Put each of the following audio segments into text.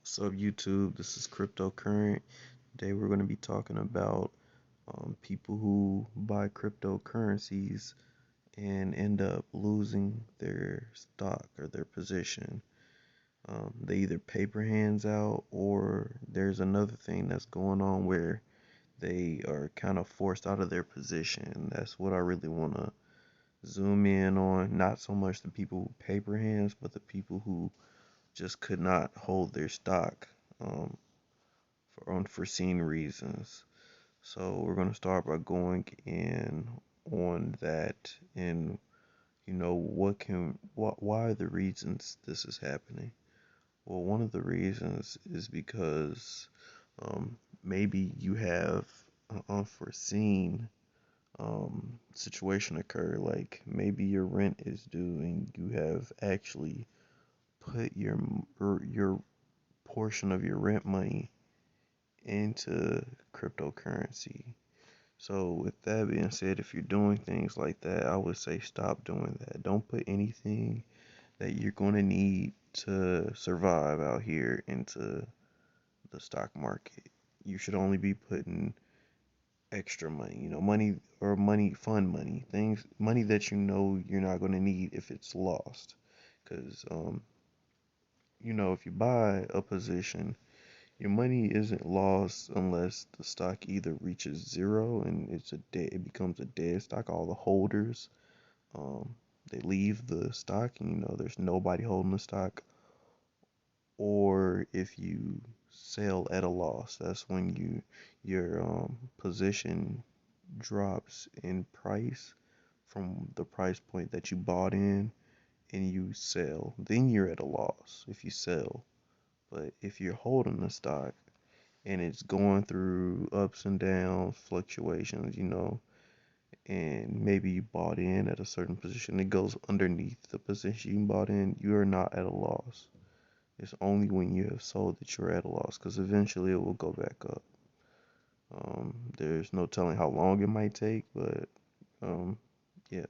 What's up, YouTube? This is Cryptocurrent. Today we're going to be talking about people who buy cryptocurrencies and end up losing their stock or their position. They either paper hands out, or there's another thing that's going on where they are kind of forced out of their position. That's what I really want to zoom in on. Not so much the people who paper hands, but the people who just could not hold their stock. For unforeseen reasons. So we're going to start by going in on that and why are the reasons this is happening? Well, one of the reasons is because maybe you have an unforeseen situation occur, like maybe your rent is due and you have actually put your portion of your rent money into cryptocurrency. So, with that being said, if you're doing things like that, I would say stop doing that. Don't put anything that you're going to need to survive out here into the stock market. You should only be putting extra money, money or fund money, money that you know you're not going to need if it's lost. Because, if you buy a position, your money isn't lost unless the stock either reaches zero and it becomes a dead stock. All the holders, um, they leave the stock, and there's nobody holding the stock. Or if you sell at a loss, that's when your position drops in price from the price point that you bought in, and you sell. Then you're at a loss if you sell. But if you're holding the stock and it's going through ups and downs, fluctuations, and maybe you bought in at a certain position, it goes underneath the position you bought in, you are not at a loss. It's only when you have sold that you're at a loss, because eventually it will go back up. There's no telling how long it might take, but um, yeah.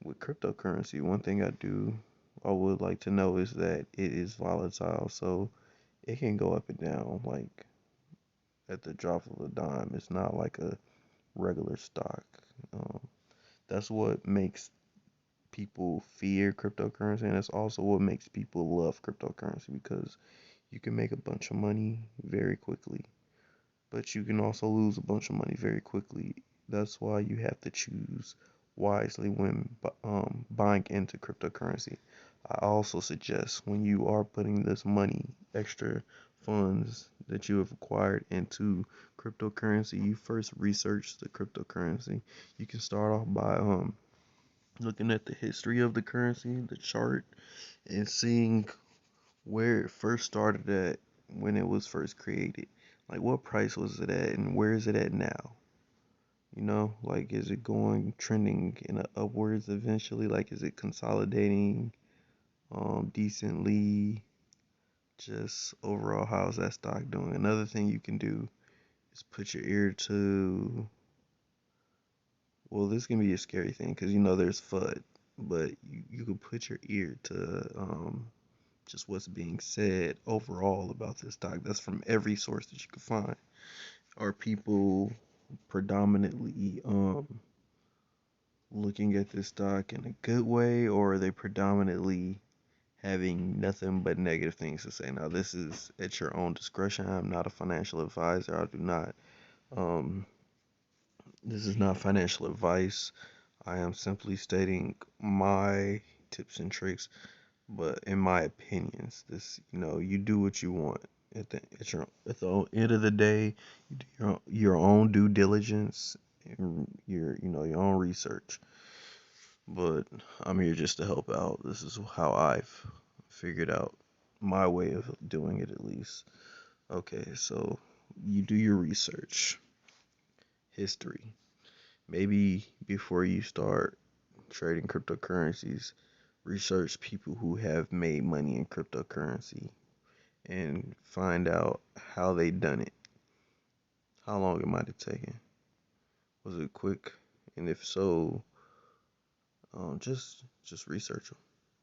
With cryptocurrency, one thing I would like to know is that it is volatile, so it can go up and down like at the drop of a dime. It's not like a regular stock. Um, that's what makes people fear cryptocurrency, and it's also what makes people love cryptocurrency, because you can make a bunch of money very quickly, but you can also lose a bunch of money very quickly. That's why you have to choose wisely when buying into cryptocurrency. I also suggest, when you are putting this money, extra funds that you have acquired into cryptocurrency, you first research the cryptocurrency. You can start off by looking at the history of the currency, the chart, and seeing where it first started at when it was first created. Like, what price was it at and where is it at now? Like, is it going trending in a upwards eventually? Like, is it consolidating decently? Just overall, how's that stock doing? Another thing you can do is put your ear to, well, this can be a scary thing because there's FUD, but you can put your ear to just what's being said overall about this stock. That's from every source that you can find. Are people predominantly looking at this stock in a good way, or are they predominantly having nothing but negative things to say? Now, this is at your own discretion. I'm not a financial advisor. I do not. Um, this is not financial advice. I am simply stating my tips and tricks, but in my opinions, you do what you want. At the end of the day, you do your own due diligence, and your own research. But I'm here just to help out. This is how I've figured out my way of doing it, at least. Okay, so you do your research, history. Maybe before you start trading cryptocurrencies, research people who have made money in cryptocurrency and find out how they done it. How long it might have taken. Was it quick? And if so, just research them.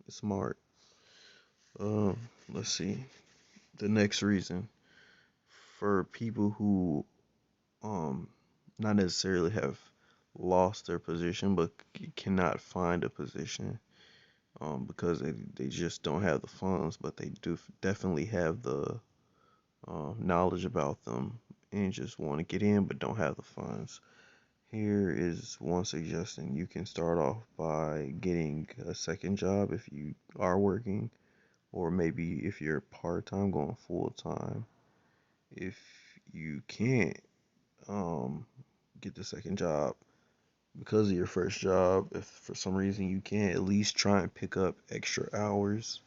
It's smart. Let's see. The next reason for people who um not necessarily have lost their position but cannot find a position because they just don't have the funds, but they do definitely have the knowledge about them and just want to get in but don't have the funds. Here is one suggestion. You can start off by getting a second job if you are working, or maybe if you're part time, going full time. If you can't um, get the second job because of your first job, if for some reason you can't, at least try and pick up extra hours.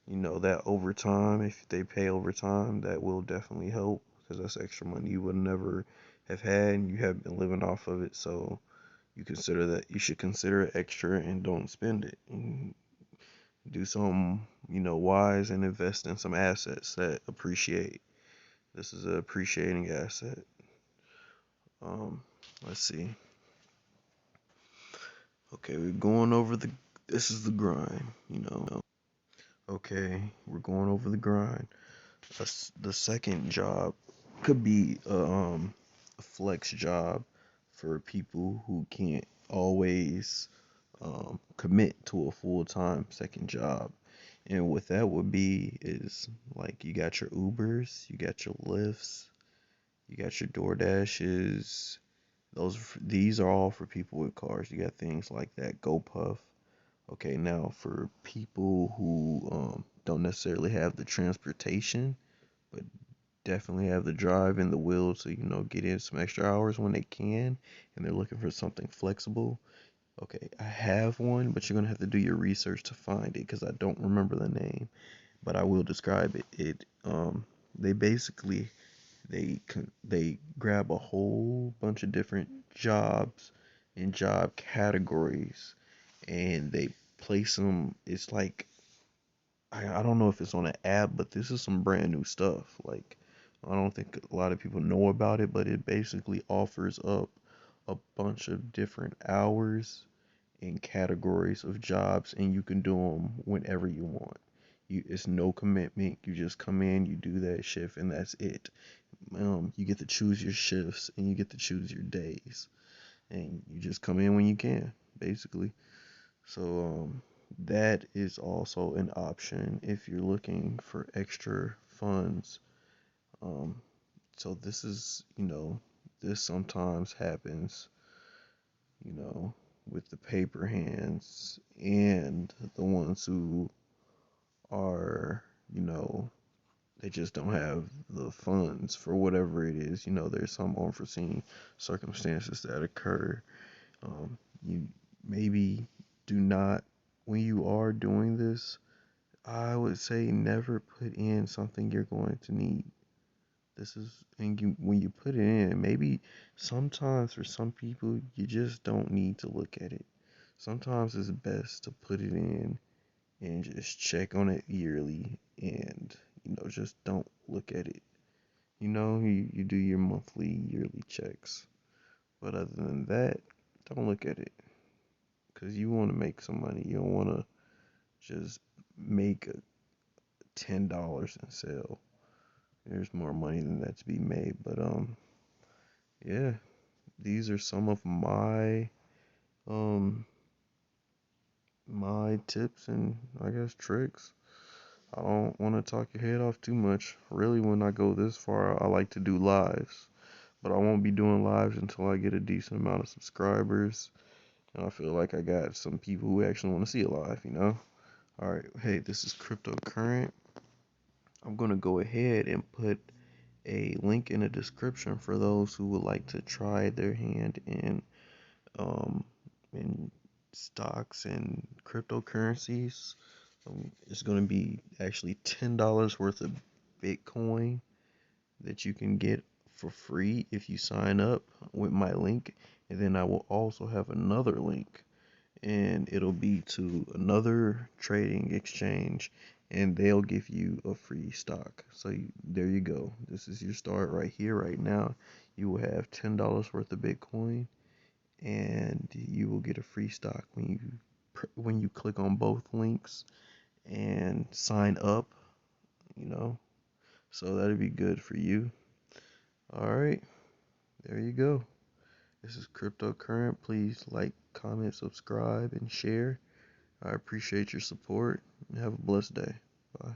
You know, that overtime, if they pay overtime, that will definitely help because that's extra money you would never have had and you have been living off of it. So you should consider it extra and don't spend it. And do some, wise and invest in some assets that appreciate. This is an appreciating asset. Um, let's see. Okay, we're going over this is the grind. Okay, we're going over the grind. The second job could be a flex job for people who can't always commit to a full-time second job. And what that would be is like you got your Ubers, you got your Lyfts, you got your DoorDashes. These are all for people with cars. You got things like that, GoPuff. Okay, now for people who don't necessarily have the transportation, but definitely have the drive and the will to, get in some extra hours when they can, and they're looking for something flexible. Okay, I have one, but you're gonna have to do your research to find it because I don't remember the name, but I will describe it. They basically they grab a whole bunch of different jobs and job categories, and they place them. It's like I don't know if it's on an app, but this is some brand new stuff. Like I don't think a lot of people know about it, but it basically offers up a bunch of different hours and categories of jobs, and you can do them whenever you want. It's no commitment. You just come in, you do that shift, and that's it. You get to choose your shifts and you get to choose your days, and you just come in when you can, basically. So that is also an option if you're looking for extra funds. Um, so this is, this sometimes happens, you know, with the paper hands and the ones who are, you know, they just don't have the funds for whatever it is. There's some unforeseen circumstances that occur. You maybe do not, when you are doing this, I would say never put in something you're going to need. This is, and when you put it in, maybe sometimes for some people, you just don't need to look at it. Sometimes it's best to put it in and just check on it yearly and, just don't look at it. You do your monthly, yearly checks. But other than that, don't look at it because you want to make some money. You don't want to just make $10 and sell. There's more money than that to be made. But yeah, these are some of um my tips and I guess tricks. I don't want to talk your head off too much. Really, when I go this far, I like to do lives. But I won't be doing lives until I get a decent amount of subscribers. And I feel like I got some people who actually want to see it live. Alright, hey, this is Cryptocurrent. I'm going to go ahead and put a link in the description for those who would like to try their hand um in stocks and cryptocurrencies. It's going to be actually $10 worth of Bitcoin that you can get for free if you sign up with my link. And then I will also have another link, and it'll be to another trading exchange, and they'll give you a free stock. So there you go. This is your start right here, right now. You will have $10 worth of Bitcoin, and you will get a free stock when you click on both links and sign up. You know, So that'd be good for you. All right, there you go. This is Cryptocurrent. Please like, comment, subscribe, and share. I appreciate your support. Have a blessed day. Bye.